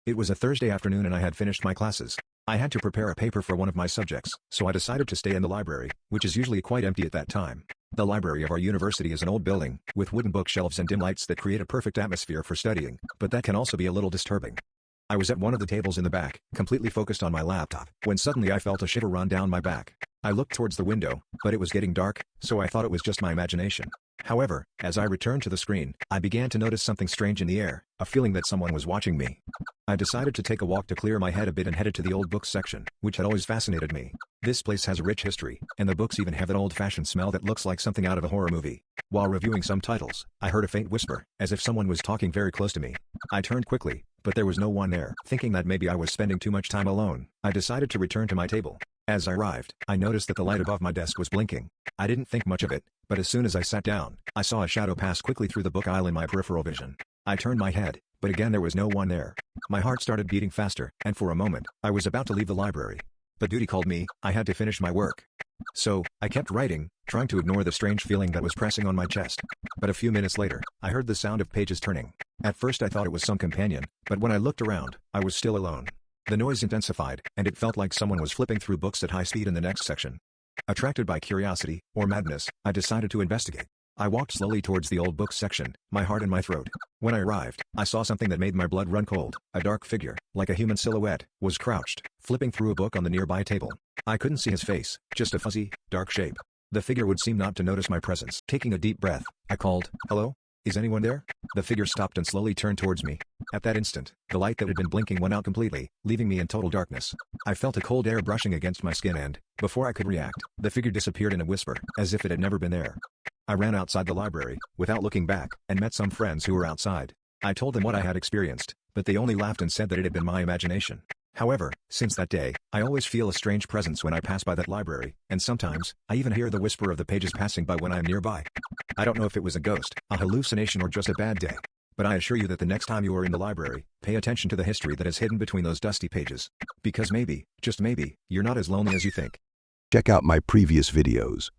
It was a Thursday afternoon and I had finished my classes. I had to prepare a paper for one of my subjects, so I decided to stay in the library, which is usually quite empty at that time. The library of our university is an old building, with wooden bookshelves and dim lights that create a perfect atmosphere for studying, but that can also be a little disturbing. I was at one of the tables in the back, completely focused on my laptop, when suddenly I felt a shiver run down my back. I looked towards the window, but it was getting dark, so I thought it was just my imagination. However, as I returned to the screen, I began to notice something strange in the air, a feeling that someone was watching me. I decided to take a walk to clear my head a bit and headed to the old books section, which had always fascinated me. This place has a rich history, and the books even have an old-fashioned smell that looks like something out of a horror movie. While reviewing some titles, I heard a faint whisper, as if someone was talking very close to me. I turned quickly, but there was no one there. Thinking that maybe I was spending too much time alone, I decided to return to my table. As I arrived, I noticed that the light above my desk was blinking. I didn't think much of it, but as soon as I sat down, I saw a shadow pass quickly through the book aisle in my peripheral vision. I turned my head, but again there was no one there. My heart started beating faster, and for a moment, I was about to leave the library. But duty called me. I had to finish my work. So, I kept writing, trying to ignore the strange feeling that was pressing on my chest. But a few minutes later, I heard the sound of pages turning. At first I thought it was some companion, but when I looked around, I was still alone. The noise intensified, and it felt like someone was flipping through books at high speed in the next section. Attracted by curiosity, or madness, I decided to investigate. I walked slowly towards the old books section, my heart in my throat. When I arrived, I saw something that made my blood run cold. A dark figure, like a human silhouette, was crouched, flipping through a book on the nearby table. I couldn't see his face, just a fuzzy, dark shape. The figure would seem not to notice my presence. Taking a deep breath, I called, "Hello? Is anyone there?" The figure stopped and slowly turned towards me. At that instant, the light that had been blinking went out completely, leaving me in total darkness. I felt a cold air brushing against my skin and, before I could react, the figure disappeared in a whisper, as if it had never been there. I ran outside the library, without looking back, and met some friends who were outside. I told them what I had experienced, but they only laughed and said that it had been my imagination. However, since that day, I always feel a strange presence when I pass by that library, and sometimes, I even hear the whisper of the pages passing by when I am nearby. I don't know if it was a ghost, a hallucination or just a bad day. But I assure you that the next time you are in the library, pay attention to the history that is hidden between those dusty pages. Because maybe, just maybe, you're not as lonely as you think. Check out my previous videos.